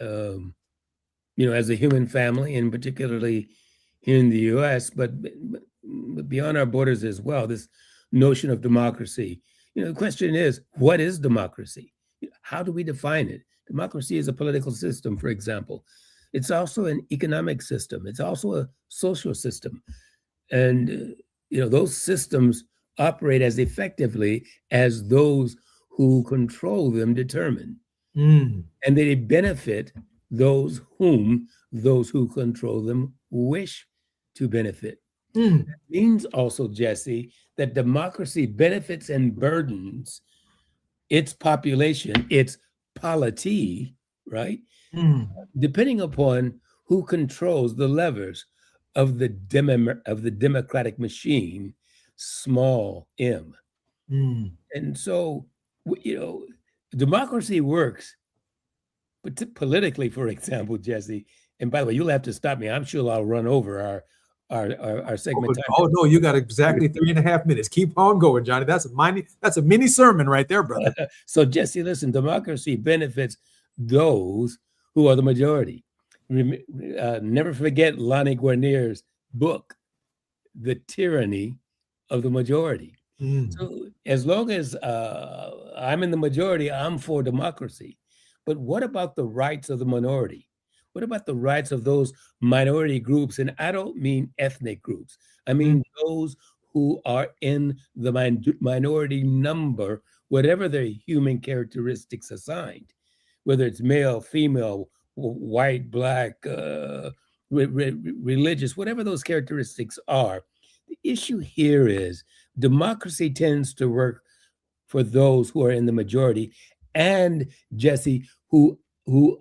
um, as a human family, and particularly here in the U.S., but beyond our borders as well, this notion of democracy. The question is, what is democracy? How do we define it? Democracy is a political system, for example. It's also an economic system. It's also a social system. And, those systems operate as effectively as those who control them determine. Mm. And they benefit those who control them wish to benefit. Mm. That means also, Jesse, that democracy benefits and burdens its population, its polity, right? Mm. Depending upon who controls the levers of the democratic machine, small m. Mm. And so, democracy works, but politically, for example, Jesse. And by the way, you'll have to stop me. I'm sure I'll run over our segment time. Oh no, you got exactly 3.5 minutes. Keep on going, Johnny. That's a mini sermon right there, brother. So Jesse, listen, democracy benefits those who are the majority. Never forget Lonnie Guarnier's book, The Tyranny of the Majority. Mm. So as long as I'm in the majority, I'm for democracy. But what about the rights of the minority? What about the rights of those minority groups? And I don't mean ethnic groups. I mean those who are in the minority number, whatever their human characteristics assigned, whether it's male, female, white, black, religious, whatever those characteristics are. The issue here is democracy tends to work for those who are in the majority and, Jesse, who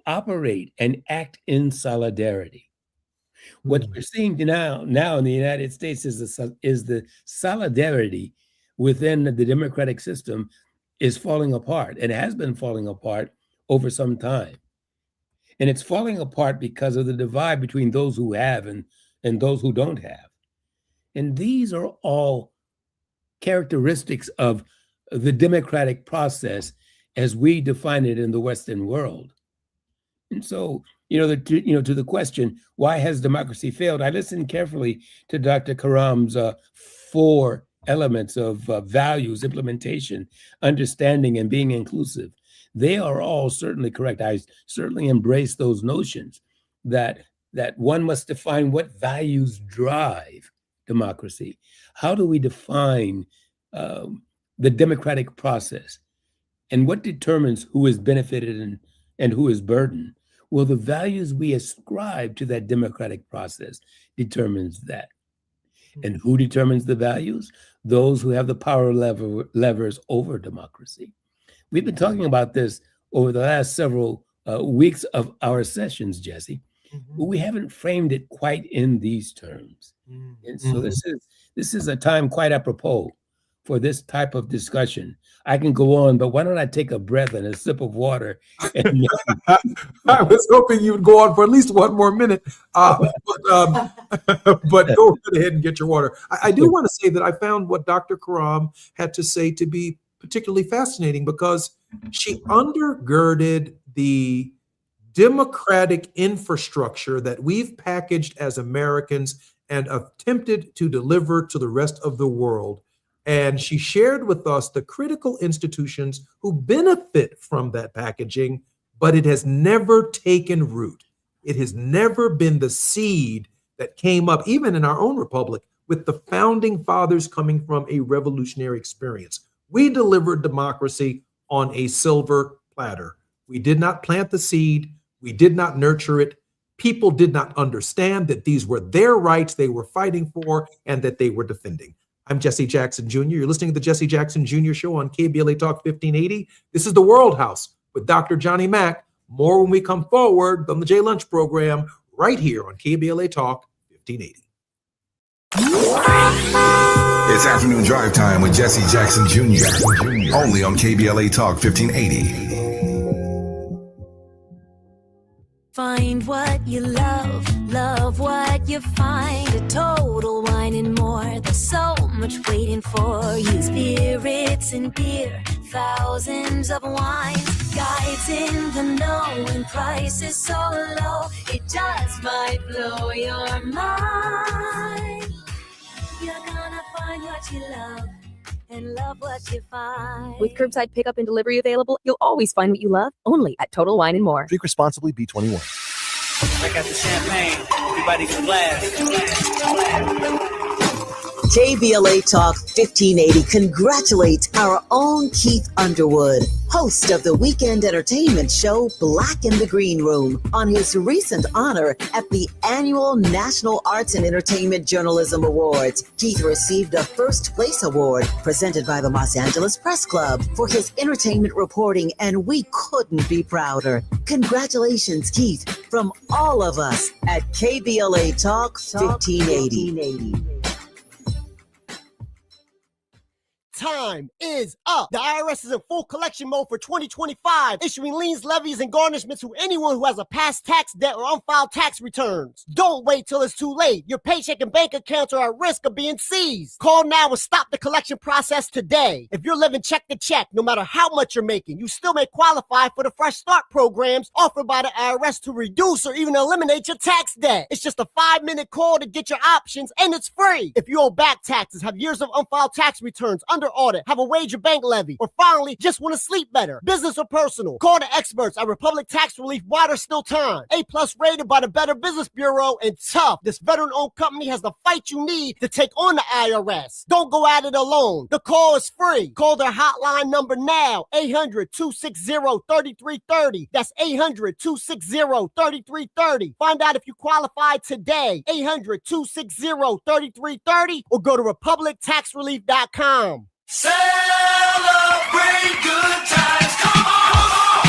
operate and act in solidarity. What we're seeing now in the United States is the solidarity within the democratic system is falling apart, and has been falling apart over some time. And it's falling apart because of the divide between those who have and those who don't have. And these are all characteristics of the democratic process as we define it in the Western world. And so, to the question, why has democracy failed? I listened carefully to Dr. Karam's 4 elements of values, implementation, understanding, and being inclusive. They are all certainly correct. I certainly embrace those notions that one must define what values drive democracy. How do we define the democratic process? And what determines who is benefited and who is burdened? Well, the values we ascribe to that democratic process determines that. And who determines the values? Those who have the power levers over democracy. We've been talking about this over the last several weeks of our sessions, Jesse, but we haven't framed it quite in these terms. And so this is a time quite apropos for this type of discussion. I can go on, but why don't I take a breath and a sip of water? And I was hoping you would go on for at least 1 more minute, but go ahead and get your water. I do want to say that I found what Dr. Karam had to say to be particularly fascinating, because she undergirded the democratic infrastructure that we've packaged as Americans and attempted to deliver to the rest of the world. And she shared with us the critical institutions who benefit from that packaging, but it has never taken root. It has never been the seed that came up, even in our own republic, with the founding fathers coming from a revolutionary experience. We delivered democracy on a silver platter. We did not plant the seed. We did not nurture it. People did not understand that these were their rights they were fighting for and that they were defending. I'm Jesse Jackson Jr. You're listening to the Jesse Jackson Jr. Show on KBLA Talk 1580. This is the World House with Dr. Johnny Mack. More when we come forward on the J Lunch program right here on KBLA Talk 1580. It's afternoon drive time with Jesse Jackson Jr. Only on KBLA Talk 1580. Find what you love what you find. A total wine and more. There's so much waiting for you. Spirits and beer, thousands of wines. Guides in the know and price is so low, it just might blow your mind. You're gonna find what you love and love what you find. With curbside pickup and delivery available, you'll always find what you love, only at Total Wine & More. Drink responsibly, B21. I got the champagne. Everybody can glass. KBLA Talk 1580 congratulates our own Keith Underwood, host of the weekend entertainment show Black in the Green Room, on his recent honor at the annual National Arts and Entertainment Journalism Awards. Keith received a first place award presented by the Los Angeles Press Club for his entertainment reporting, and we couldn't be prouder. Congratulations, Keith, from all of us at KBLA Talk 1580. Time is up. The IRS is in full collection mode for 2025, issuing liens, levies, and garnishments to anyone who has a past tax debt or unfiled tax returns. Don't wait till it's too late. Your paycheck and bank accounts are at risk of being seized. Call now and stop the collection process today. If you're living check to check, no matter how much you're making, you still may qualify for the Fresh Start programs offered by the IRS to reduce or even eliminate your tax debt. It's just a 5-minute call to get your options, and it's free. If you owe back taxes, have years of unfiled tax returns, under audit, have a wage or bank levy, or finally just want to sleep better, business or personal, call the experts at Republic Tax Relief while there's still time. A+ rated by the Better Business Bureau, and tough. This veteran-owned company has the fight you need to take on the IRS. Don't go at it alone. The call is free. Call their hotline number now, 800-260-3330. That's 800-260-3330. Find out if you qualify today, 800-260-3330, or go to republictaxrelief.com. Celebrate good times. Come on.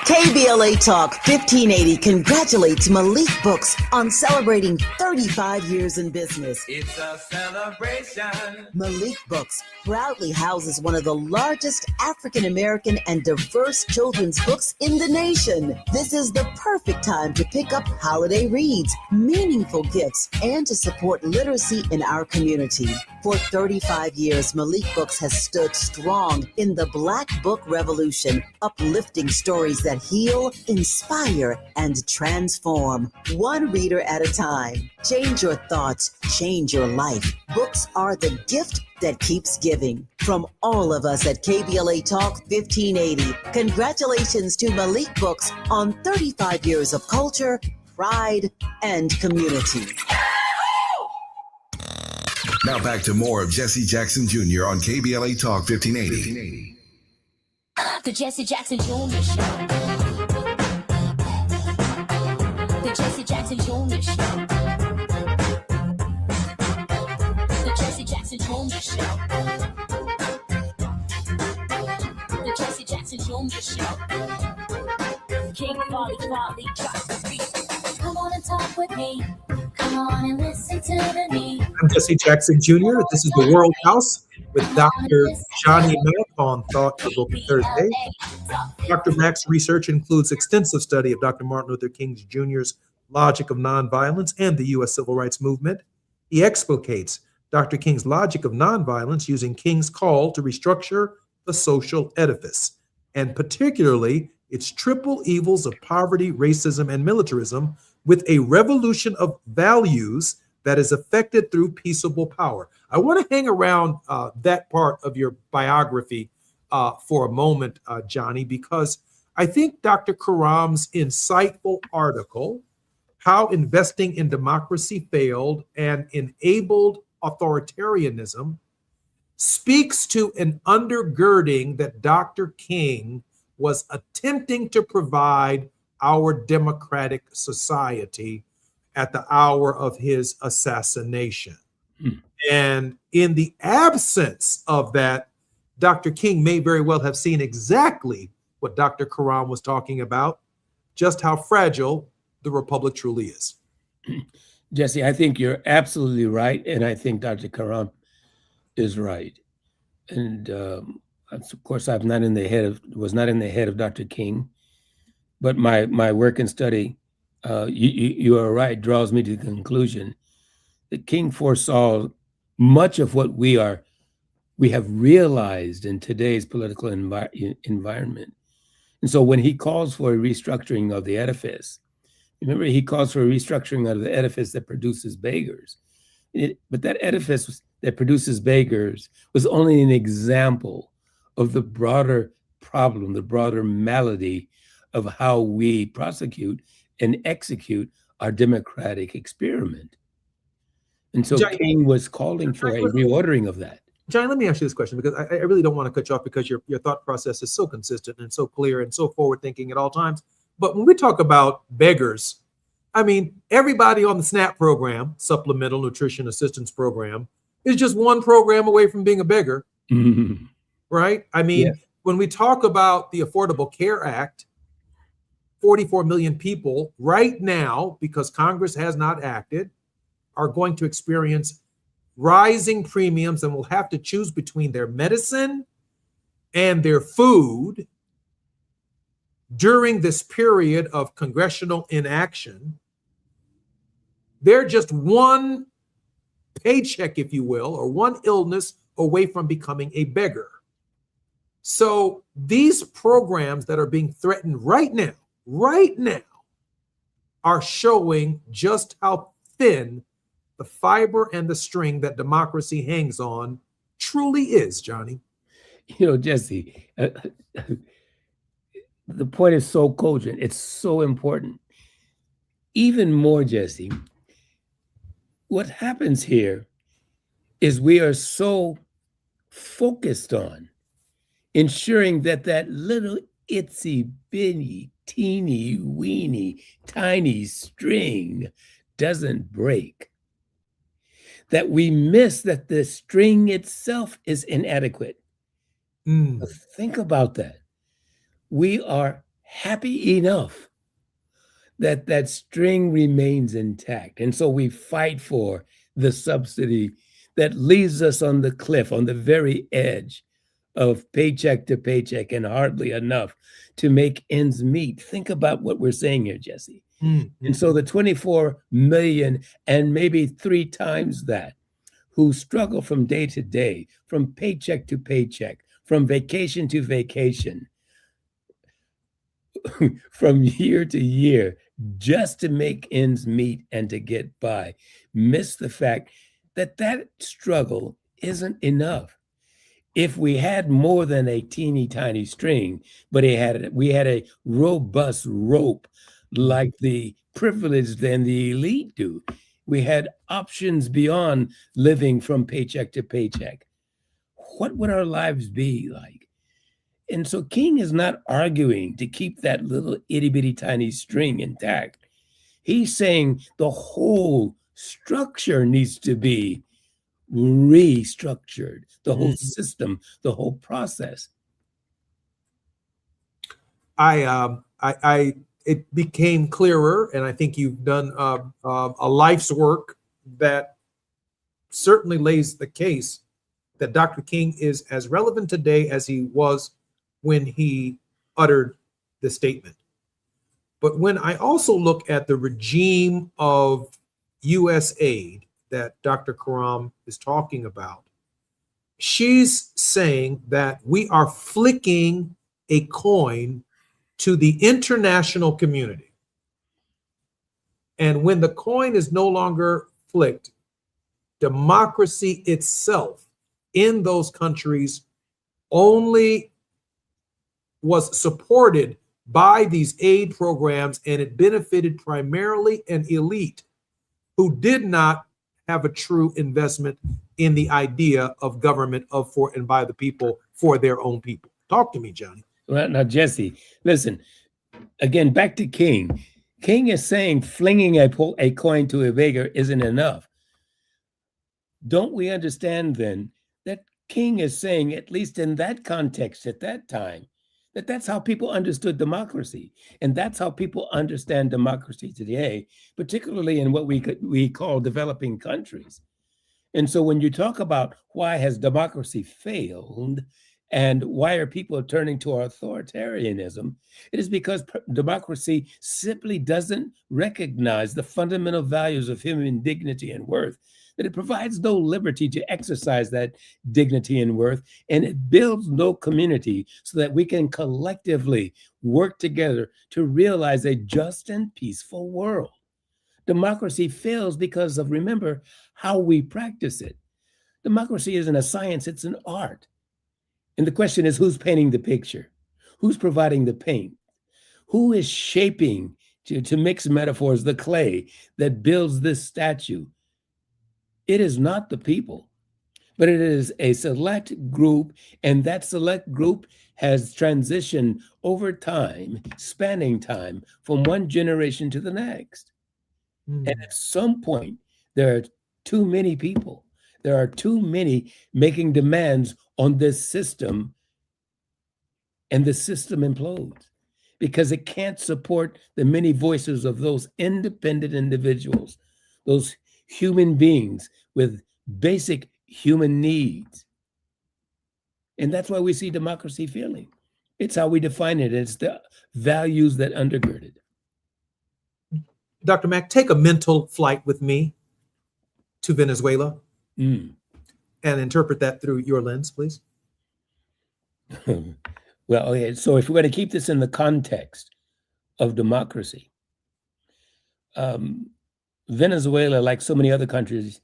KBLA Talk 1580 congratulates Malik Books on celebrating 35 years in business. It's a celebration. Malik Books proudly houses one of the largest African American and diverse children's books in the nation. This is the perfect time to pick up holiday reads, meaningful gifts, and to support literacy in our community. For 35 years, Malik Books has stood strong in the Black Book Revolution, uplifting stories that heal, inspire, and transform. One reader at a time. Change your thoughts, change your life. Books are the gift that keeps giving. From all of us at KBLA Talk 1580, congratulations to Malik Books on 35 years of culture, pride, and community. Now back to more of Jesse Jackson Jr. on KBLA Talk 1580. The Jesse Jackson Jr. Show. The Jesse Jackson Jr. Show. The Jesse Jackson Jr. Show. The Jesse Jackson Jr. Show. King Folly drop the beat. Come on and talk with me. Come on and listen to the need. I'm Jesse Jackson Jr. This is the World House with Dr. Johnny Mack on Thought Provoking Thursday. Dr. Mack's research includes extensive study of Dr. Martin Luther King Jr.'s logic of nonviolence and the U.S. Civil Rights Movement. He explicates Dr. King's logic of nonviolence using King's call to restructure the social edifice, and particularly its triple evils of poverty, racism, and militarism, with a revolution of values that is effected through peaceable power. I want to hang around that part of your biography for a moment, Johnny, because I think Dr. Karam's insightful article, How Investing in Democracy Failed and Enabled Authoritarianism, speaks to an undergirding that Dr. King was attempting to provide our democratic society at the hour of his assassination. And in the absence of that, Dr. King may very well have seen exactly what Dr. Karam was talking about, just how fragile the republic truly is. Jesse, I think you're absolutely right, and I think Dr. Karam is right. And of course, was not in the head of Dr. King, but my work and study, you are right, draws me to the conclusion that King foresaw much of what we have realized in today's political environment. And so when he calls for a restructuring of the edifice, remember, he calls for a restructuring of the edifice that produces beggars. But that edifice that produces beggars was only an example of the broader problem, the broader malady of how we prosecute and execute our democratic experiment. And so Johnny, King was calling for a reordering of that. Johnny, let me ask you this question, because I really don't want to cut you off, because your thought process is so consistent and so clear and so forward thinking at all times. But when we talk about beggars, I mean, everybody on the SNAP program, Supplemental Nutrition Assistance Program, is just one program away from being a beggar, right? I mean, when we talk about the Affordable Care Act, 44 million people right now, because Congress has not acted, are going to experience rising premiums and will have to choose between their medicine and their food during this period of congressional inaction. They're just one paycheck, if you will, or one illness away from becoming a beggar. So these programs that are being threatened right now, are showing just how thin the fiber and the string that democracy hangs on truly is, Johnny. You know, Jesse, the point is so cogent. It's so important. Even more, Jesse, what happens here is we are so focused on ensuring that that little itsy bitty, teeny weeny, tiny string doesn't break, that we miss that the string itself is inadequate. Think about that. We are happy enough that that string remains intact. And so we fight for the subsidy that leaves us on the cliff, on the very edge of paycheck to paycheck, and hardly enough to make ends meet. Think about what we're saying here, Jesse. And so the 24 million and maybe 3 times that who struggle from day to day, from paycheck to paycheck, from vacation to vacation, from year to year, just to make ends meet and to get by, miss the fact that that struggle isn't enough. If we had more than a teeny tiny string, but we had a robust rope like the privileged and the elite do, we had options beyond living from paycheck to paycheck, what would our lives be like? And so King is not arguing to keep that little itty bitty tiny string intact. He's saying the whole structure needs to be restructured, the whole system, the whole process. It became clearer, and I think you've done a life's work that certainly lays the case that Dr. King is as relevant today as he was when he uttered the statement. But when I also look at the regime of U.S. aid that Dr. Karam is talking about, she's saying that we are flicking a coin to the international community. And when the coin is no longer flicked, democracy itself in those countries only was supported by these aid programs, and it benefited primarily an elite who did not have a true investment in the idea of government of, for, and by the people, for their own people. Talk to me, Johnny. Well, now, Jesse, listen, again, back to King. King is saying flinging a coin to a beggar isn't enough. Don't we understand then that King is saying, at least in that context at that time, that that's how people understood democracy. And that's how people understand democracy today, particularly in what we call developing countries. And so when you talk about why has democracy failed and why are people turning to authoritarianism, it is because democracy simply doesn't recognize the fundamental values of human dignity and worth that it provides no liberty to exercise that dignity and worth, and it builds no community so that we can collectively work together to realize a just and peaceful world. Democracy fails because of, remember, how we practice it. Democracy isn't a science, it's an art. And the question is, who's painting the picture? Who's providing the paint? Who is shaping, to mix metaphors, the clay that builds this statue? It is not the people, but it is a select group, and that select group has transitioned over time, spanning time from one generation to the next. And at some point, there are too many people. There are too many making demands on this system, and the system implodes because it can't support the many voices of those independent individuals, those human beings with basic human needs. And that's why we see democracy failing. It's how we define it. It's the values that undergird it. Dr. Mack, take a mental flight with me to Venezuela and interpret that through your lens, please. Well, okay, so if we're going to keep this in the context of democracy, Venezuela, like so many other countries,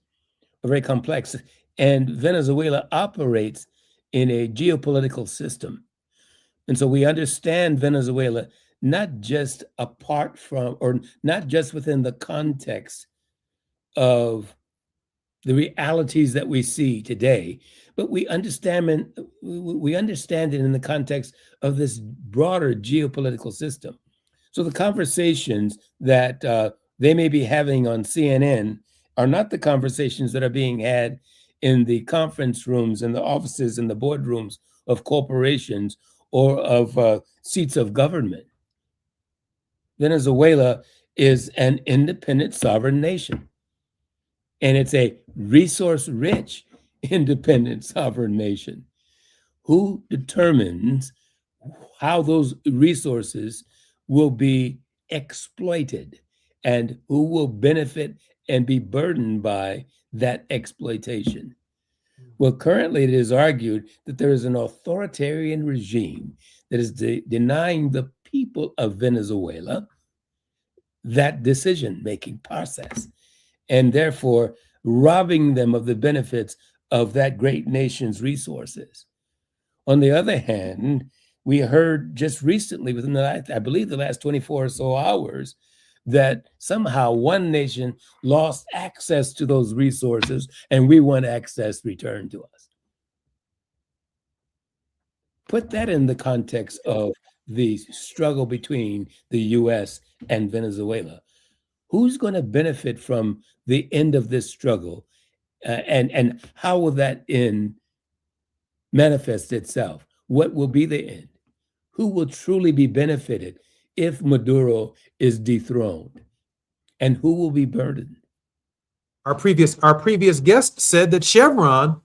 are very complex. And Venezuela operates in a geopolitical system. And so we understand Venezuela not just apart from, or not just within the context of the realities that we see today, but we understand it in the context of this broader geopolitical system. So the conversations that they may be having on CNN are not the conversations that are being had in the conference rooms and the offices and the boardrooms of corporations or of seats of government. Venezuela is an independent sovereign nation, and it's a resource-rich independent sovereign nation. Who determines how those resources will be exploited and who will benefit and be burdened by that exploitation? Well, currently it is argued that there is an authoritarian regime that is denying the people of Venezuela that decision-making process, and therefore robbing them of the benefits of that great nation's resources. On the other hand, we heard just recently, within the last 24 or so hours, that somehow one nation lost access to those resources and we want access returned to us. Put that in the context of the struggle between the US and Venezuela. Who's going to benefit from the end of this struggle? And how will that end manifest itself? What will be the end? Who will truly be benefited if Maduro is dethroned? And who will be burdened? Our previous guest said that Chevron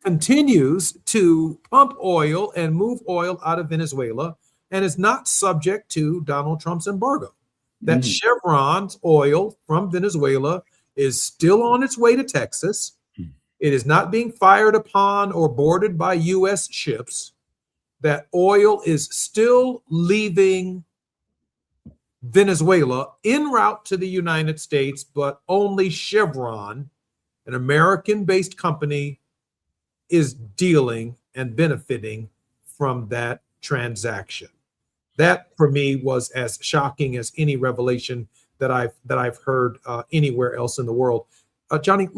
continues to pump oil and move oil out of Venezuela and is not subject to Donald Trump's embargo. That Chevron's oil from Venezuela is still on its way to Texas. It is not being fired upon or boarded by U.S. ships. That oil is still leaving Venezuela en route to the United States, but only Chevron, an American-based company, is dealing and benefiting from that transaction. That, for me, was as shocking as any revelation that I've heard anywhere else in the world. Johnny,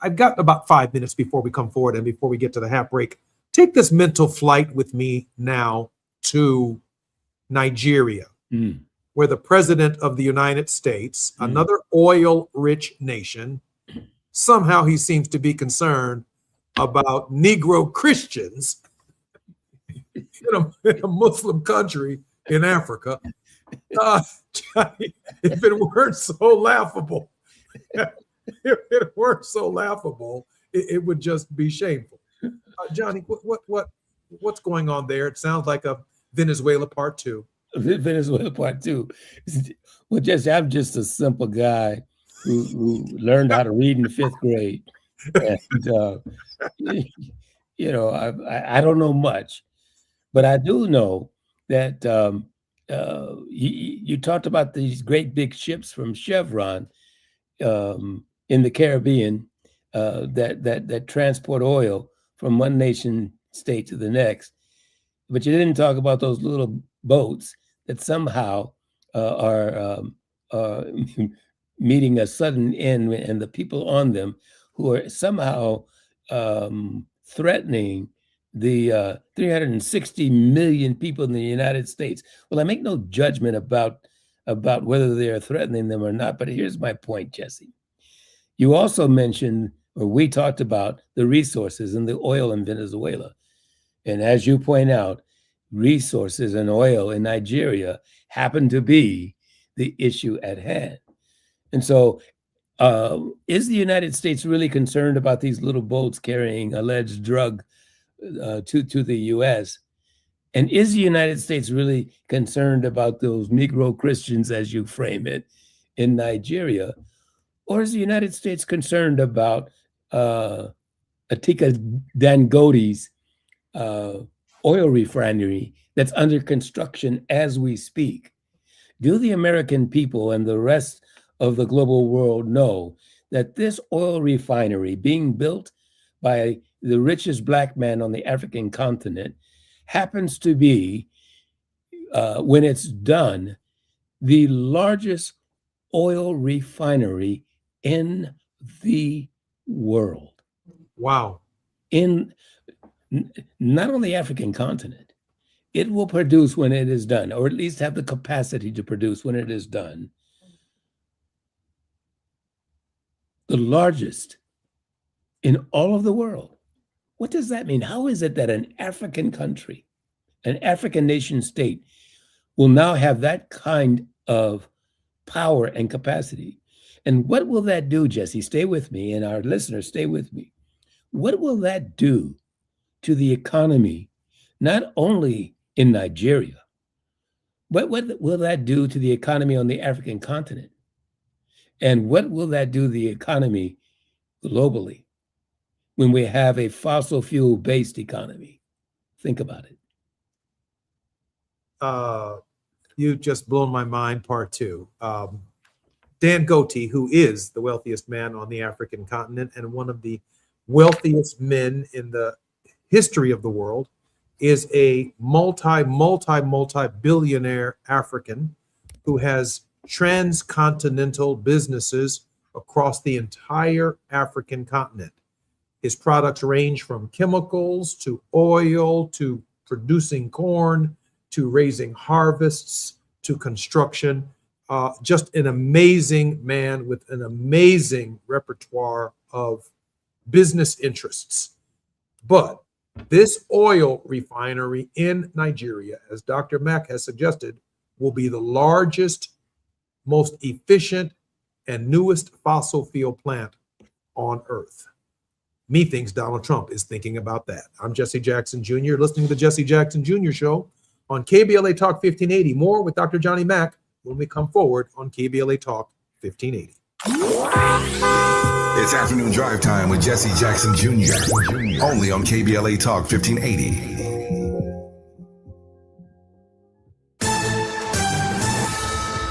I've got about 5 minutes before we come forward and before we get to the half break. Take this mental flight with me now to Nigeria, where the president of the United States, another oil-rich nation, somehow he seems to be concerned about Negro Christians in a Muslim country in Africa. Johnny, if it weren't so laughable, it would just be shameful. Johnny, what's going on there? It sounds like a Venezuela part two. Venezuela part two. Well, Jesse, I'm just a simple guy who learned how to read in the 5th grade. And, you know, I don't know much, but I do know that you talked about these great big ships from Chevron in the Caribbean that transport oil from one nation state to the next, but you didn't talk about those little boats that somehow are meeting a sudden end, and the people on them who are somehow threatening the 360 million people in the United States. Well, I make no judgment about whether they are threatening them or not, but here's my point, Jesse. You also mentioned, or we talked about, the resources and the oil in Venezuela. And as you point out, resources and oil in Nigeria happen to be the issue at hand. And so is the United States really concerned about these little boats carrying alleged drug to the U.S.? And is the United States really concerned about those Negro Christians, as you frame it, in Nigeria? Or is the United States concerned about Atika Dangote's oil refinery that's under construction as we speak? Do the American people and the rest of the global world know that this oil refinery being built by the richest Black man on the African continent happens to be, when it's done, the largest oil refinery in the world? Wow. Not on the African continent. It will produce, when it is done, or at least have the capacity to produce when it is done, the largest in all of the world. What does that mean? How is it that an African country, an African nation state, will now have that kind of power and capacity? And what will that do, Jesse? Stay with me, and our listeners, stay with me. What will that do to the economy, not only in Nigeria, but what will that do to the economy on the African continent? And what will that do to the economy globally when we have a fossil fuel-based economy? Think about it. You just blown my mind, part two. Dangote, who is the wealthiest man on the African continent and one of the wealthiest men in the history of the world, is a multi-billionaire African who has transcontinental businesses across the entire African continent. His products range from chemicals to oil to producing corn to raising harvests to construction. Just an amazing man with an amazing repertoire of business interests. But this oil refinery in Nigeria, as Dr. Mack has suggested, will be the largest, most efficient, and newest fossil fuel plant on Earth. Methinks Donald Trump is thinking about that. I'm Jesse Jackson Jr., listening to the Jesse Jackson Jr. Show on KBLA Talk 1580. More with Dr. Johnny Mack when we come forward on KBLA Talk 1580. It's afternoon drive time with Jesse Jackson Jr. Only on KBLA Talk 1580.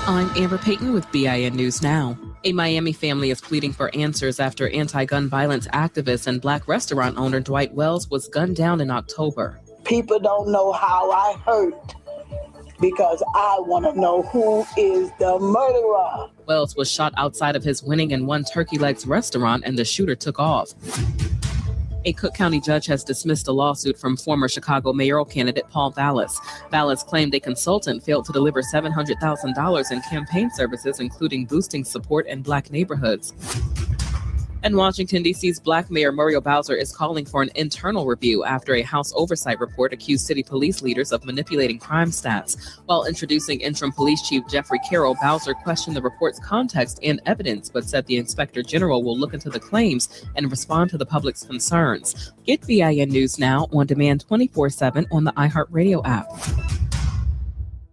I'm Amber Payton with BIN News Now. A Miami family is pleading for answers after anti-gun violence activist and Black restaurant owner Dwight Wells was gunned down in October. People don't know how I hurt because I want to know who is the murderer. Wells was shot outside of his Winning and One Turkey Legs restaurant and the shooter took off. A Cook County judge has dismissed a lawsuit from former Chicago mayoral candidate Paul Vallas. Vallas claimed a consultant failed to deliver $700,000 in campaign services, including boosting support in Black neighborhoods. And Washington, D.C.'s Black Mayor Muriel Bowser is calling for an internal review after a House oversight report accused city police leaders of manipulating crime stats. While introducing interim police chief Jeffrey Carroll, Bowser questioned the report's context and evidence, but said the inspector general will look into the claims and respond to the public's concerns. Get BIN News Now on demand 24/7 on the iHeartRadio app.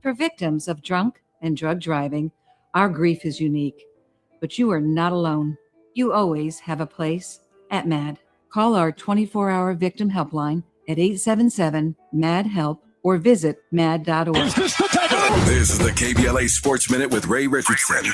For victims of drunk and drug driving, our grief is unique. but you are not alone. You always have a place at MAD. Call our 24-hour victim helpline at 877-MAD-HELP or visit mad.org. This is the KBLA Sports Minute with Ray Richardson.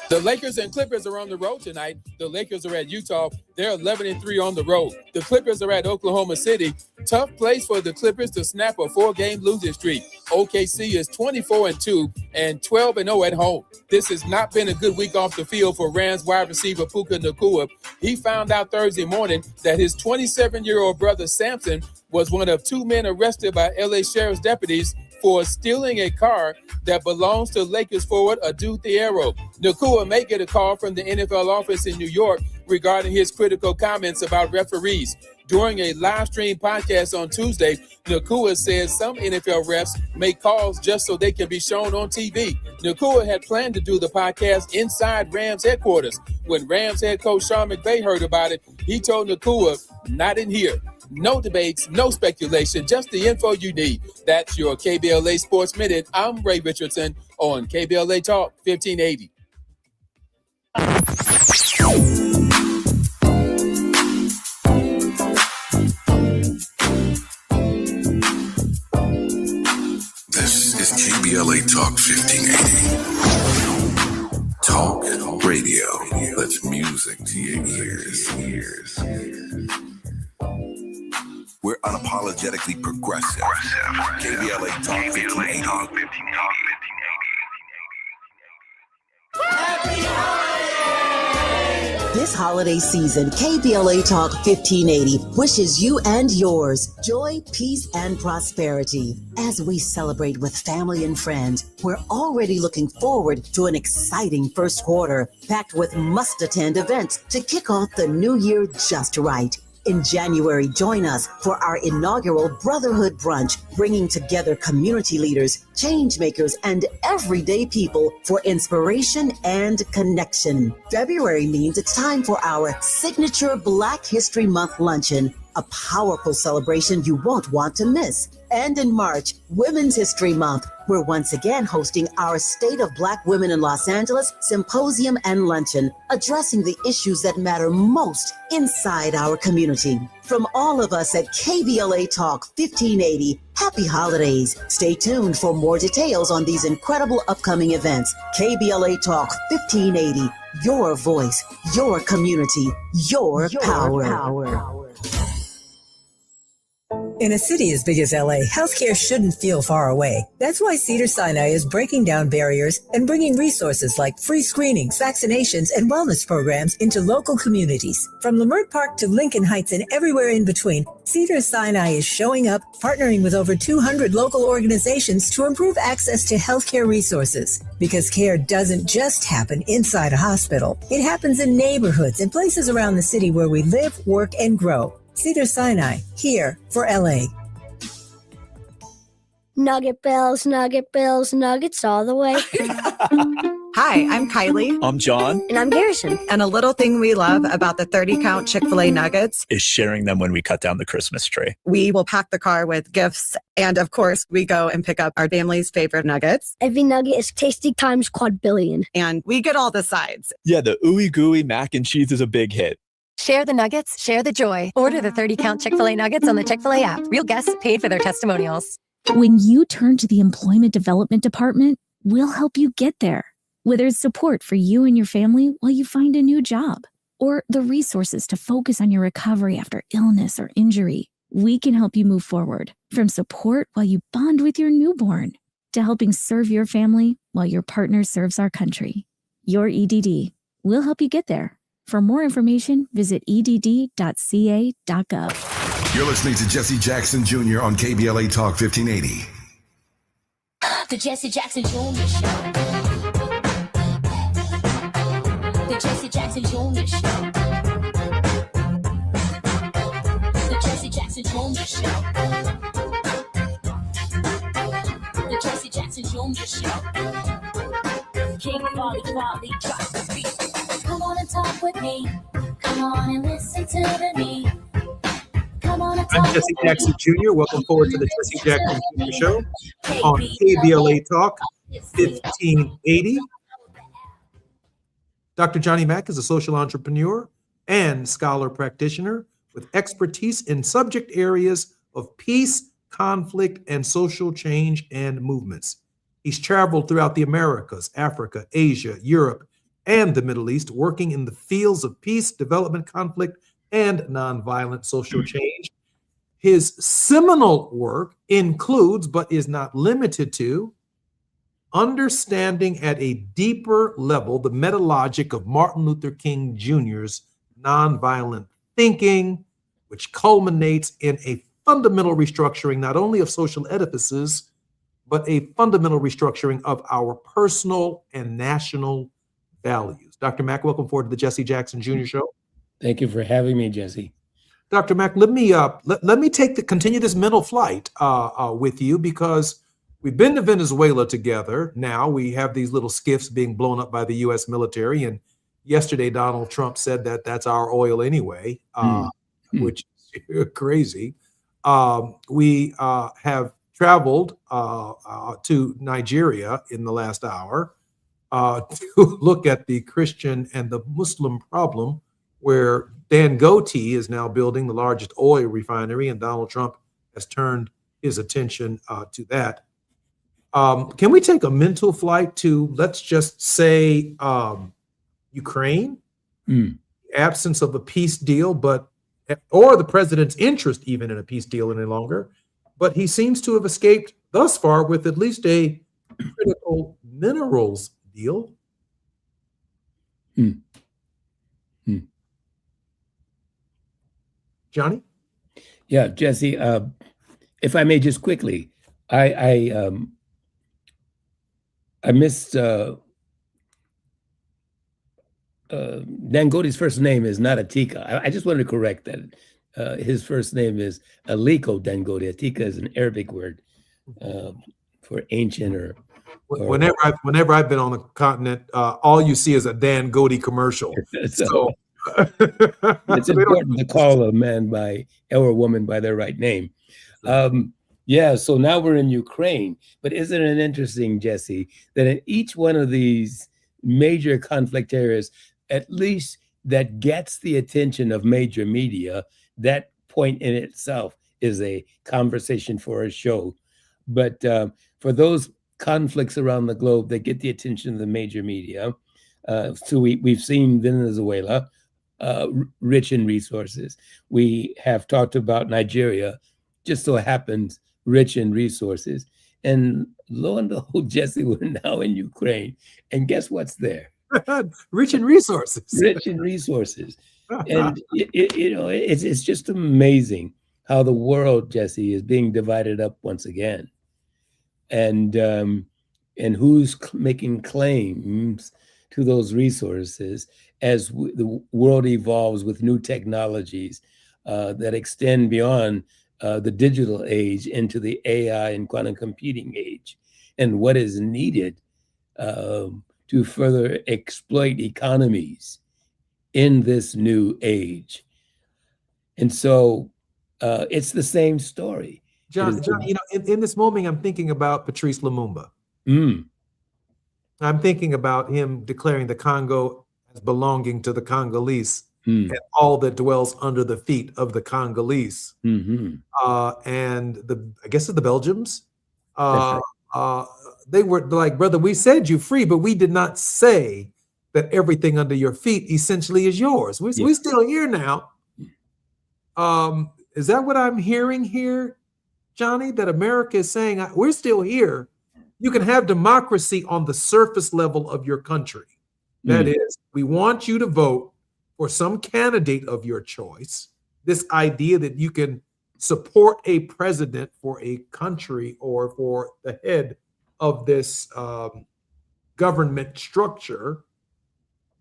The Lakers and Clippers are on the road tonight. The Lakers are at Utah. They're 11-3 on the road. The Clippers are at Oklahoma City. Tough place for the Clippers to snap a 4-game losing streak. OKC is 24-2 and 12-0 at home. This has not been a good week off the field for Rams wide receiver Puka Nacua. He found out Thursday morning that his 27-year-old brother Samson was one of 2 men arrested by LA Sheriff's deputies for stealing a car that belongs to Lakers forward Adu Thiero. Nacua may get a call from the NFL office in New York regarding his critical comments about referees. During a live stream podcast on Tuesday, Nacua says some NFL refs make calls just so they can be shown on TV. Nacua had planned to do the podcast inside Rams headquarters. When Rams head coach Sean McVay heard about it, he told Nacua, "Not in here. No debates, no speculation, just the info you need." That's your KBLA Sports Minute. I'm Ray Richardson on KBLA Talk 1580. This is KBLA Talk 1580. Talk radio. That's music to your ears. We're unapologetically progressive. KBLA Talk 1580. This holiday season, KBLA Talk 1580 wishes you and yours joy, peace, and prosperity. As we celebrate with family and friends, we're already looking forward to an exciting first quarter, packed with must-attend events to kick off the new year just right. In January, join us for our inaugural Brotherhood Brunch, bringing together community leaders, change makers, and everyday people for inspiration and connection. February means it's time for our signature Black History Month luncheon, a powerful celebration you won't want to miss. And in March, Women's History Month, we're once again hosting our State of Black Women in Los Angeles Symposium and Luncheon, addressing the issues that matter most inside our community. From all of us at KBLA Talk 1580, happy holidays. Stay tuned for more details on these incredible upcoming events. KBLA Talk 1580, your voice, your community, your power. In a city as big as LA, healthcare shouldn't feel far away. That's why Cedars-Sinai is breaking down barriers and bringing resources like free screenings, vaccinations, and wellness programs into local communities. From Leimert Park to Lincoln Heights and everywhere in between, Cedars-Sinai is showing up, partnering with over 200 local organizations to improve access to healthcare resources. Because care doesn't just happen inside a hospital. It happens in neighborhoods and places around the city where we live, work, and grow. Cedars-Sinai, here for LA. Nugget Bills, nuggets all the way. Hi, I'm Kylie. I'm John. And I'm Garrison. And a little thing we love about the 30-count Chick-fil-A nuggets is sharing them when we cut down the Christmas tree. We will pack the car with gifts. And of course, we go and pick up our family's favorite nuggets. Every nugget is tasty times quadrillion. And we get all the sides. Yeah, the ooey gooey mac and cheese is a big hit. Share the nuggets, share the joy. Order the 30-count Chick-fil-A nuggets on the Chick-fil-A app. Real guests paid for their testimonials. When you turn to the Employment Development Department, we'll help you get there. Whether it's support for you and your family while you find a new job, or the resources to focus on your recovery after illness or injury, we can help you move forward. From support while you bond with your newborn, to helping serve your family while your partner serves our country. Your EDD. We'll help you get there. For more information, visit edd.ca.gov. You're listening to Jesse Jackson Jr. on KBLA Talk 1580. The Jesse Jackson Jr. Show. The Jesse Jackson Jr. Show. The Jesse Jackson Jr. Show. The Jesse Jackson Jr. Show. King Wally, drop the beat. Come on and talk with me. Come on and listen to me. Come on and talk. I'm Jesse Jackson Jr. Welcome forward to the Jesse Jackson Jr. Show on KBLA Talk 1580. Dr. Johnny Mack is a social entrepreneur and scholar practitioner with expertise in subject areas of peace, conflict, and social change and movements. He's traveled throughout the Americas, Africa, Asia, Europe, and the Middle East, working in the fields of peace, development, conflict, and nonviolent social change. His seminal work includes, but is not limited to, understanding at a deeper level the metalogic of Martin Luther King Jr.'s nonviolent thinking, which culminates in a fundamental restructuring not only of social edifices, but a fundamental restructuring of our personal and national values. Dr. Mack, welcome forward to the Jesse Jackson Jr. Show. Thank you for having me, Jesse. Dr. Mack, let me continue this mental flight with you, because we've been to Venezuela together. Now we have these little skiffs being blown up by the U.S. military, and yesterday Donald Trump said that that's our oil anyway, which is crazy. We have traveled to Nigeria in the last hour to look at the Christian and the Muslim problem, where Dangote is now building the largest oil refinery, and Donald Trump has turned his attention to that. Can we take a mental flight to, let's just say, Ukraine? Absence of a peace deal, or the president's interest even in a peace deal any longer. But he seems to have escaped thus far with at least a critical minerals deal. Johnny? Yeah, Jesse, if I may just quickly, I missed Dangote's first name is not Atika. I just wanted to correct that. His first name is Aliko Dangote. Atika is an Arabic word for ancient or Whenever I've been on the continent, all you see is a Dangote commercial. So it's important to call a man or a woman by their right name. Yeah, so now we're in Ukraine. But isn't it interesting, Jesse, that in each one of these major conflict areas, at least that gets the attention of major media, that point in itself is a conversation for a show. But for those conflicts around the globe that get the attention of the major media, so we've seen Venezuela, rich in resources. We have talked about Nigeria, just so happens rich in resources. And lo and behold, Jesse, we're now in Ukraine. And guess what's there? Rich in resources. Rich in resources. And it's just amazing how the world, Jesse, is being divided up once again. And who's making claims to those resources as the world evolves with new technologies that extend beyond the digital age into the AI and quantum computing age, and what is needed to further exploit economies in this new age. And so it's the same story. John, in this moment, I'm thinking about Patrice Lumumba. I'm thinking about him declaring the Congo as belonging to the Congolese and all that dwells under the feet of the Congolese. And I guess it's the Belgians. They were like, brother, we said you free, but we did not say that everything under your feet essentially is yours. We're still here now. Is that what I'm hearing here, Johnny? That America is saying, we're still here. You can have democracy on the surface level of your country. That is, we want you to vote for some candidate of your choice. This idea that you can support a president for a country or for the head of this government structure,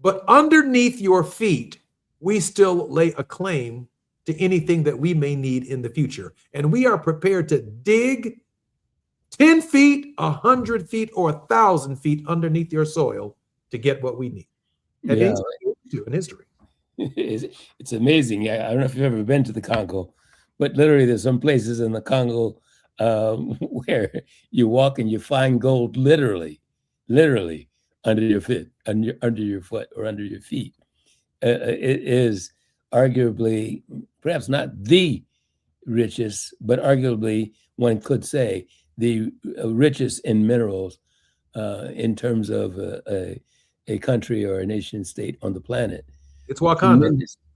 but underneath your feet, we still lay a claim to anything that we may need in the future. And we are prepared to dig 10 feet, 100 feet, or 1,000 feet underneath your soil to get what we need. And in history. It's amazing. I don't know if you've ever been to the Congo, but literally there's some places in the Congo where you walk and you find gold literally under your foot, or under your feet. It is arguably, perhaps not the richest, but arguably one could say the richest in minerals in terms of a country or a nation state on the planet. It's Wakanda,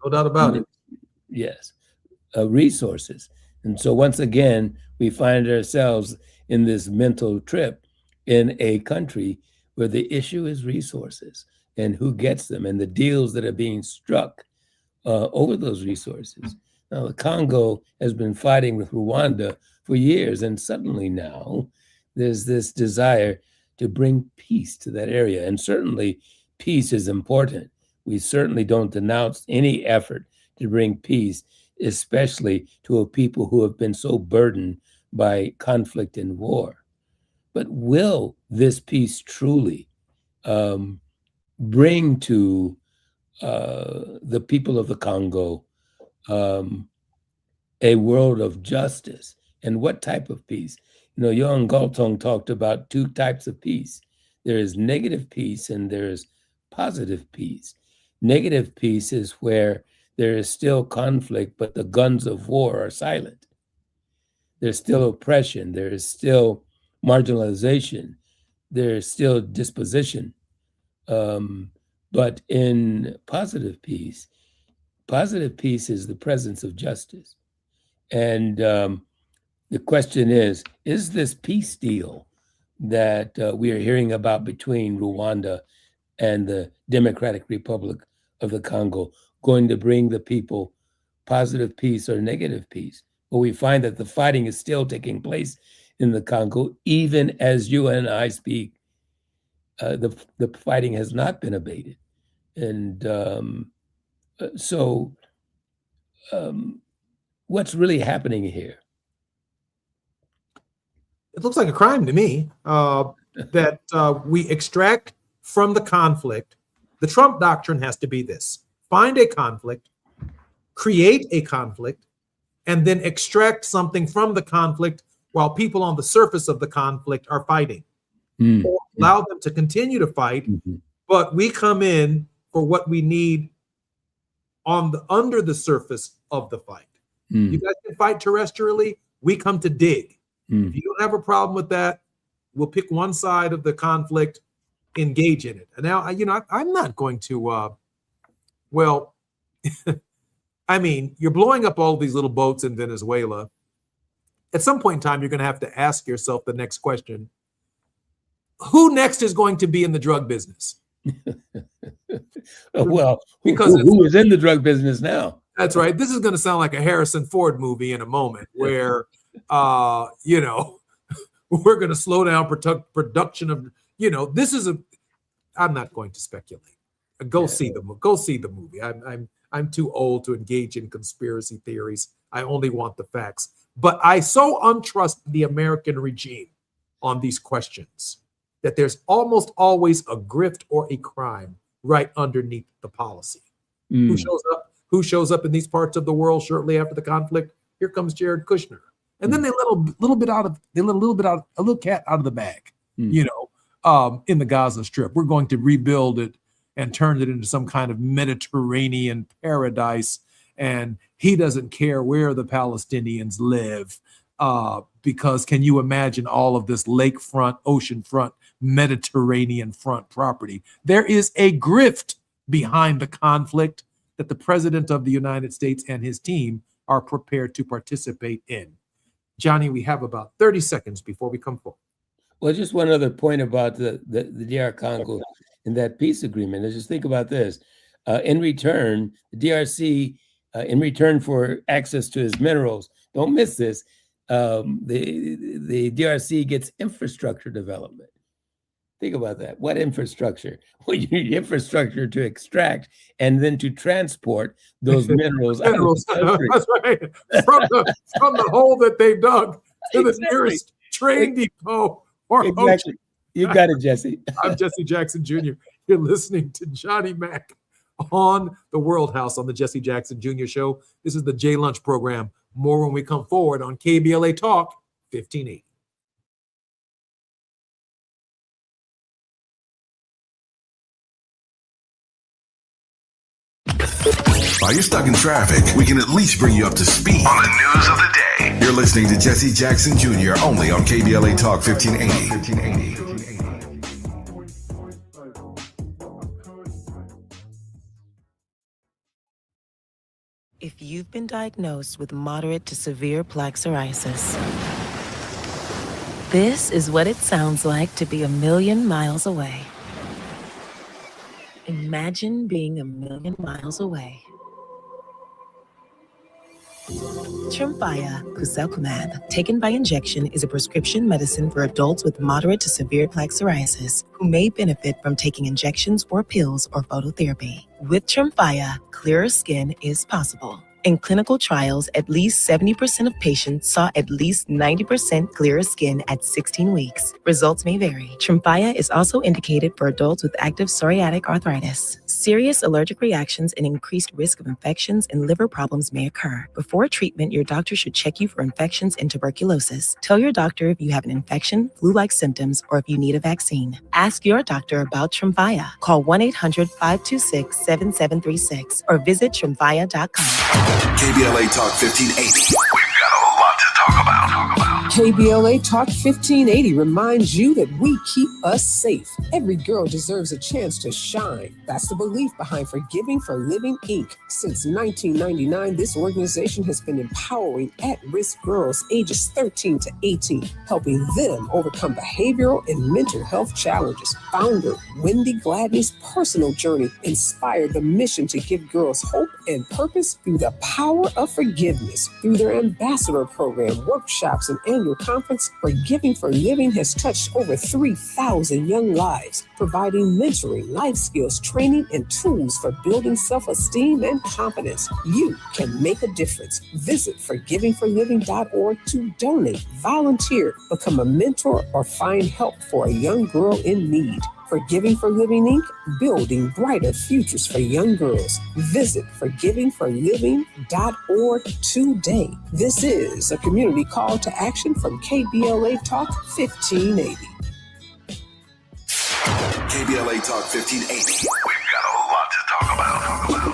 no doubt about it. Yes, resources. And so once again, we find ourselves in this mental trip in a country where the issue is resources and who gets them and the deals that are being struck over those resources. Now, the Congo has been fighting with Rwanda for years, and suddenly now there's this desire to bring peace to that area. And certainly peace is important. We certainly don't denounce any effort to bring peace, especially to a people who have been so burdened by conflict and war. But will this peace truly bring to the people of the Congo a world of justice? And what type of peace? You know, Johan Galtung talked about two types of peace. There is negative peace and there is positive peace. Negative peace is where there is still conflict, but the guns of war are silent. There's still oppression. There is still marginalization. There is still disposition. But in positive peace is the presence of justice. And the question is this peace deal that we are hearing about between Rwanda and the Democratic Republic of the Congo going to bring the people positive peace or negative peace? Well, we find that the fighting is still taking place in the Congo, even as you and I speak. The fighting has not been abated. And so what's really happening here? It looks like a crime to me that we extract from the conflict. The Trump doctrine has to be this: find a conflict, create a conflict, and then extract something from the conflict while people on the surface of the conflict are fighting. Or allow them to continue to fight, but we come in for what we need under the surface of the fight. You guys can fight terrestrially, we come to dig. If you don't have a problem with that, we'll pick one side of the conflict, engage in it. And now, I'm not going to, I mean, you're blowing up all these little boats in Venezuela. At some point in time, you're going to have to ask yourself the next question: who next is going to be in the drug business? Well, because who is in the drug business now? That's right. This is going to sound like a Harrison Ford movie in a moment where, we're going to slow down production of, this is I'm not going to speculate. Go see the movie. I'm too old to engage in conspiracy theories. I only want the facts. But I so untrust the American regime on these questions that there's almost always a grift or a crime right underneath the policy. Who shows up in these parts of the world shortly after the conflict? Here comes Jared Kushner. And then they let a little cat out of the bag, in the Gaza Strip. We're going to rebuild it and turn it into some kind of Mediterranean paradise. And he doesn't care where the Palestinians live, because can you imagine all of this lakefront, oceanfront, Mediterranean front property? There is a grift behind the conflict that the President of the United States and his team are prepared to participate in. Johnny, we have about 30 seconds before we come forward. Well, just one other point about the DR Congo and that peace agreement. Let's just think about this. In return, the DRC, in return for access to his minerals, don't miss this, the DRC gets infrastructure development. Think about that. What infrastructure? Well, you need infrastructure to extract and then to transport those minerals. Out of the That's right. From the hole that they dug to the nearest train depot. Exactly. You got it, Jesse. I'm Jesse Jackson Jr. You're listening to Johnny Mac on the World House on the Jesse Jackson Jr. Show. This is the J Lunch program. More when we come forward on KBLA Talk 1580. While you're stuck in traffic, we can at least bring you up to speed on the news of the day. You're listening to Jesse Jackson Jr. only on KBLA Talk 1580. If you've been diagnosed with moderate to severe plaque psoriasis, this is what it sounds like to be 1,000,000 miles away. Imagine being 1,000,000 miles away. Tremfya guselkumab, taken by injection, is a prescription medicine for adults with moderate to severe plaque psoriasis who may benefit from taking injections or pills or phototherapy. With Tremfya, clearer skin is possible. In clinical trials, at least 70% of patients saw at least 90% clearer skin at 16 weeks. Results may vary. Tremfya is also indicated for adults with active psoriatic arthritis. Serious allergic reactions and increased risk of infections and liver problems may occur. Before treatment, your doctor should check you for infections and tuberculosis. Tell your doctor if you have an infection, flu-like symptoms, or if you need a vaccine. Ask your doctor about Tremfya. Call 1-800-526-7736 or visit tremfya.com. KBLA Talk 1580. We've got a lot to talk about. KBLA Talk 1580 reminds you that we keep us safe. Every girl deserves a chance to shine. That's the belief behind Forgiving for Living, Inc. Since 1999, this organization has been empowering at-risk girls ages 13 to 18, helping them overcome behavioral and mental health challenges. Founder Wendy Gladney's personal journey inspired the mission to give girls hope and purpose through the power of forgiveness. Through their ambassador program, workshops, and annual conference, Forgiving for Living has touched over 3,000 young lives, providing mentoring, life skills, training, and tools for building self-esteem and confidence. You can make a difference. Visit forgivingforliving.org to donate, volunteer, become a mentor, or find help for a young girl in need. Forgiving for Living, Inc., building brighter futures for young girls. Visit forgivingforliving.org today. This is a community call to action from KBLA Talk 1580. KBLA Talk 1580. We've got a lot to talk about.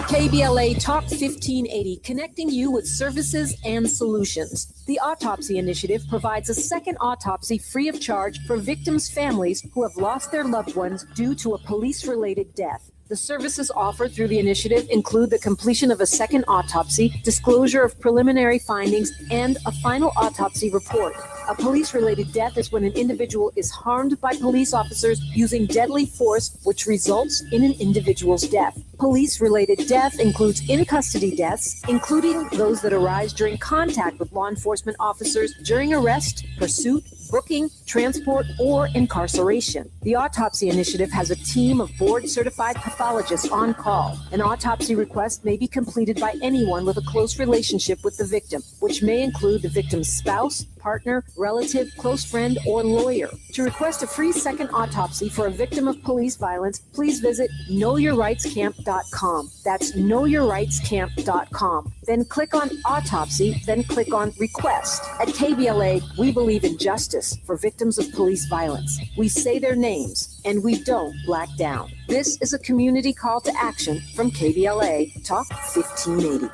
KBLA Talk 1580, connecting you with services and solutions. The Autopsy Initiative provides a second autopsy free of charge for victims' families who have lost their loved ones due to a police-related death. The services offered through the initiative include the completion of a second autopsy, disclosure of preliminary findings, and a final autopsy report. A police-related death is when an individual is harmed by police officers using deadly force, which results in an individual's death. Police-related death includes in-custody deaths, including those that arise during contact with law enforcement officers during arrest, pursuit, booking, transport, or incarceration. The Autopsy Initiative has a team of board-certified pathologists on call. An autopsy request may be completed by anyone with a close relationship with the victim, which may include the victim's spouse, partner, relative, close friend, or lawyer. To request a free second autopsy for a victim of police violence, please visit knowyourrightscamp.com. That's knowyourrightscamp.com. Then click on Autopsy, then click on Request. At KBLA, we believe in justice for victims of police violence. We say their names, and we don't black down. This is a community call to action from KBLA Talk 1580.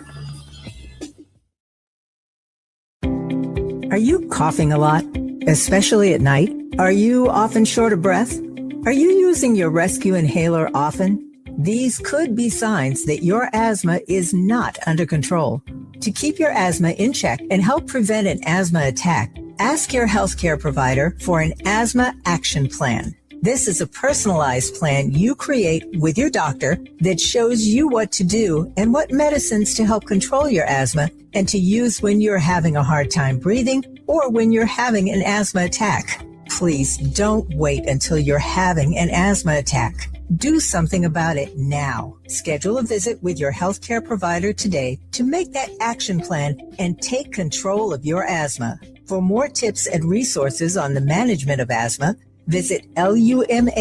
Are you coughing a lot, especially at night? Are you often short of breath? Are you using your rescue inhaler often? These could be signs that your asthma is not under control. To keep your asthma in check and help prevent an asthma attack, ask your healthcare provider for an asthma action plan. This is a personalized plan you create with your doctor that shows you what to do and what medicines to help control your asthma and to use when you're having a hard time breathing or when you're having an asthma attack. Please don't wait until you're having an asthma attack. Do something about it now. Schedule a visit with your healthcare provider today to make that action plan and take control of your asthma. For more tips and resources on the management of asthma, visit luma-edu.com.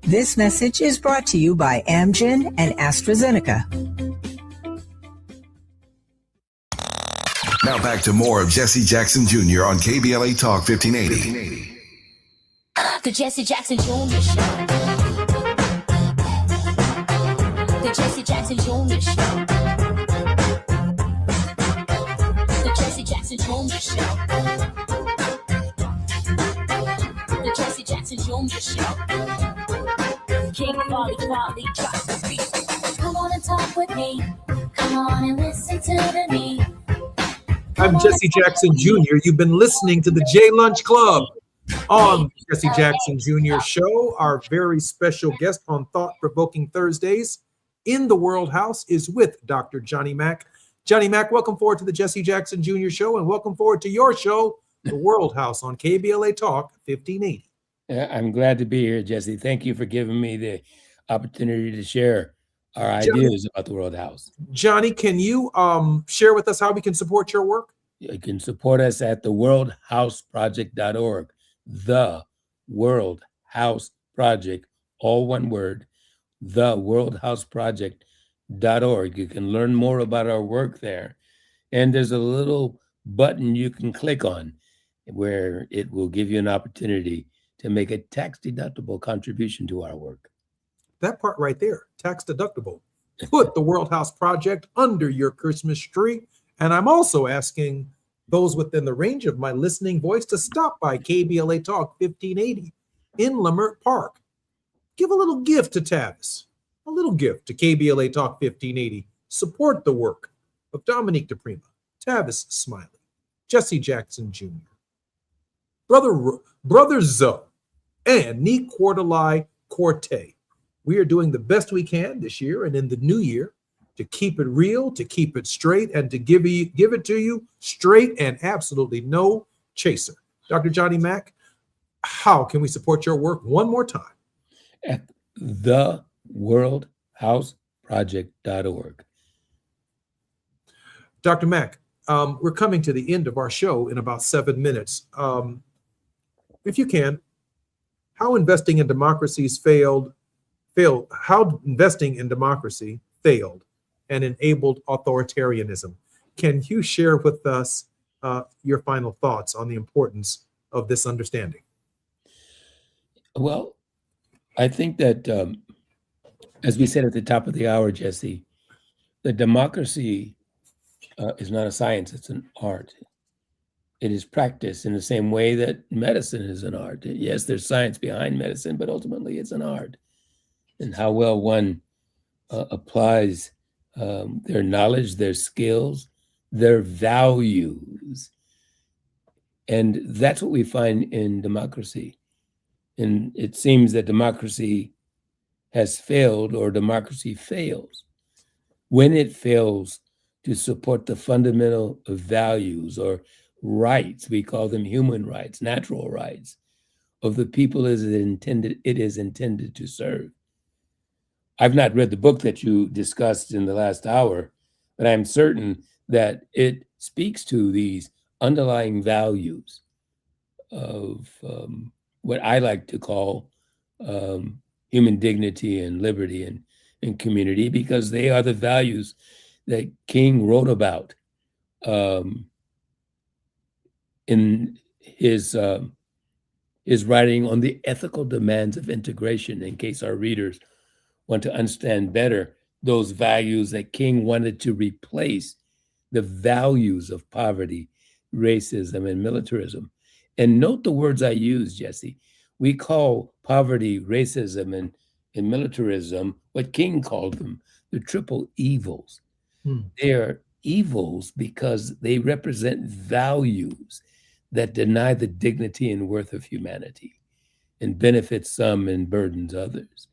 This message is brought to you by Amgen and AstraZeneca. Now back to more of Jesse Jackson Jr. on KBLA Talk 1580. The Jesse Jackson Jr. Show. The Jesse Jackson Jr. Show. The Jesse Jackson Jr. Show. The Jesse Jackson Jr. Show. King Folly, drop the beat. Come on and talk with me. Come on and listen to the need. I'm Jesse Jackson Jr. You've been listening to the J Lunch Club on Jesse Jackson Jr. Show. Our very special guest on Thought Provoking Thursdays in the World House is with Dr. Johnny Mack. Johnny Mack, welcome forward to the Jesse Jackson Jr. Show, and welcome forward to your show, The World House, on KBLA Talk 1580. I'm glad to be here, Jesse. Thank you for giving me the opportunity to share our ideas about the World House. Johnny, can you share with us how we can support your work? You can support us at theworldhouseproject.org. The World House Project, all one word, theworldhouseproject.org. You can learn more about our work there. And there's a little button you can click on where it will give you an opportunity to make a tax-deductible contribution to our work. That part right there, tax deductible. Put the World House Project under your Christmas tree. And I'm also asking those within the range of my listening voice to stop by KBLA Talk 1580 in Leimert Park. Give a little gift to Tavis, a little gift to KBLA Talk 1580. Support the work of Dominique DePrima, Tavis Smiley, Jesse Jackson Jr., Brother Zoe, and Nee Quarterly Corte. We are doing the best we can this year and in the new year to keep it real, to keep it straight, and to give it to you straight and absolutely no chaser. Dr. Johnny Mack, how can we support your work one more time? At theworldhouseproject.org. Dr. Mack, we're coming to the end of our show in about 7 minutes. If you can, how investing in democracy failed and enabled authoritarianism. Can you share with us your final thoughts on the importance of this understanding? Well, I think that, as we said at the top of the hour, Jesse, that democracy is not a science, it's an art. It is practiced in the same way that medicine is an art. Yes, there's science behind medicine, but ultimately it's an art. And how well one applies their knowledge, their skills, their values. And that's what we find in democracy. And it seems that democracy has failed, or democracy fails when it fails to support the fundamental values or rights, we call them human rights, natural rights, of the people it is intended to serve. I've not read the book that you discussed in the last hour, but I'm certain that it speaks to these underlying values of what I like to call human dignity and liberty and community, because they are the values that King wrote about in his writing on the ethical demands of integration, in case our readers want to understand better those values that King wanted to replace the values of poverty, racism, and militarism. And note the words I use, Jesse. We call poverty, racism, and militarism what King called them, the triple evils. They're evils because they represent values that deny the dignity and worth of humanity and benefit some and burdens others.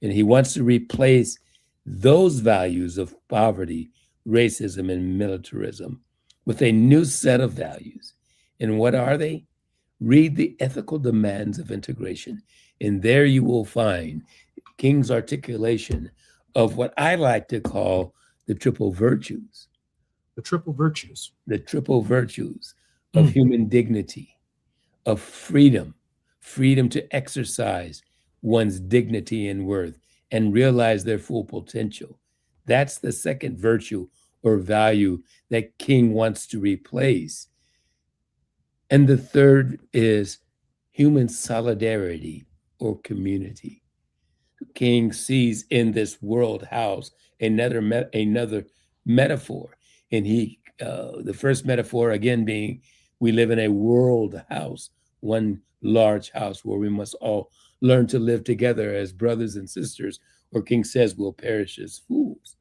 And he wants to replace those values of poverty, racism, and militarism with a new set of values. And what are they? Read the ethical demands of integration. And there you will find King's articulation of what I like to call the triple virtues. The triple virtues. The triple virtues of human dignity, of freedom to exercise one's dignity and worth and realize their full potential. That's the second virtue or value that King wants to replace. And the third is human solidarity or community. King sees in this world house another metaphor, and the first metaphor again being we live in a world house, one large house where we must all learn to live together as brothers and sisters, or King says we'll perish as fools.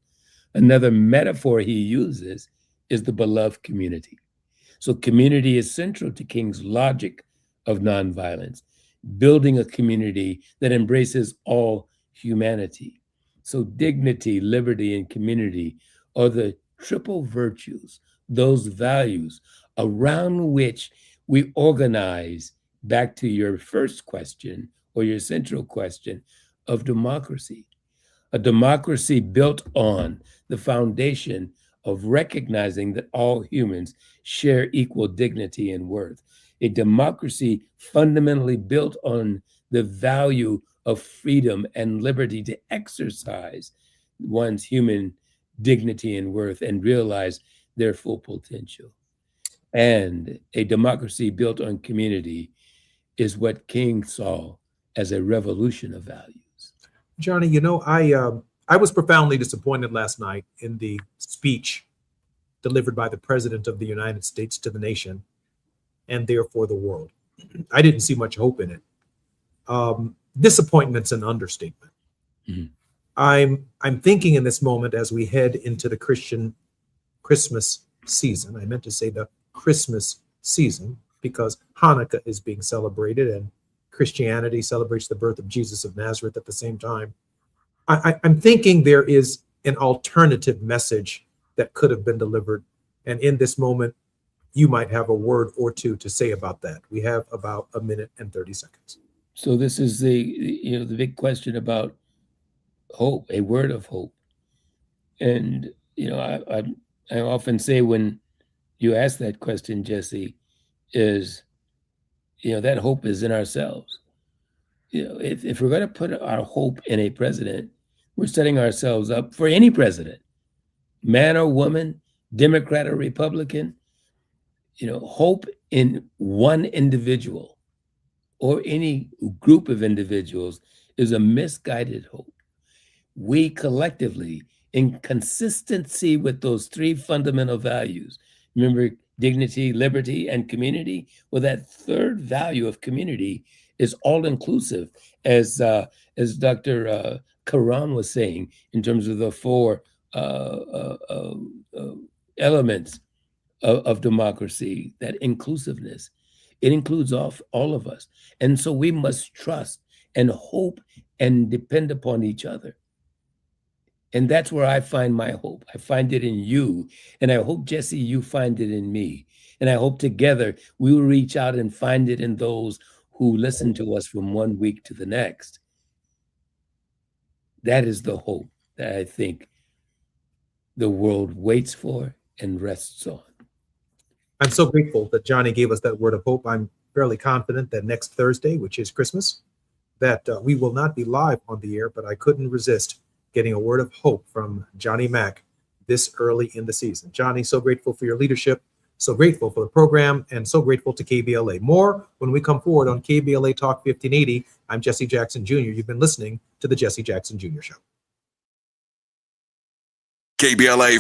Another metaphor he uses is the beloved community. So community is central to King's logic of nonviolence, building a community that embraces all humanity. So dignity, liberty, and community are the triple virtues, those values around which we organize, back to your first question or your central question of democracy. A democracy built on the foundation of recognizing that all humans share equal dignity and worth. A democracy fundamentally built on the value of freedom and liberty to exercise one's human dignity and worth and realize their full potential. And a democracy built on community is what King saw as a revolution of values. Johnny, I was profoundly disappointed last night in the speech delivered by the President of the United States to the nation and therefore the world. I didn't see much hope in it. Disappointment's an understatement. Mhm. I'm thinking in this moment as we head into the Christian Christmas season. I meant to say the Christmas season because Hanukkah is being celebrated and Christianity celebrates the birth of Jesus of Nazareth at the same time. I'm thinking there is an alternative message that could have been delivered. And in this moment, you might have a word or two to say about that. We have about a minute and 30 seconds. So this is the big question about hope, a word of hope. And I often say when you ask that question, Jesse, is that hope is in ourselves. If we're going to put our hope in a president, we're setting ourselves up for any president, man or woman, Democrat or Republican. Hope in one individual or any group of individuals is a misguided hope. We collectively, in consistency with those three fundamental values, remember dignity, liberty, and community, well, that third value of community is all inclusive, as Dr. Karam was saying, in terms of the four elements of democracy, that inclusiveness. It includes all of us. And so we must trust and hope and depend upon each other. And that's where I find my hope. I find it in you. And I hope, Jesse, you find it in me. And I hope together we will reach out and find it in those who listen to us from one week to the next. That is the hope that I think the world waits for and rests on. I'm so grateful that Johnny gave us that word of hope. I'm fairly confident that next Thursday, which is Christmas, that we will not be live on the air, but I couldn't resist getting a word of hope from Johnny Mack this early in the season. Johnny, so grateful for your leadership, so grateful for the program, and so grateful to KBLA. More when we come forward on KBLA Talk 1580. I'm Jesse Jackson Jr. You've been listening to the Jesse Jackson Jr. Show. KBLA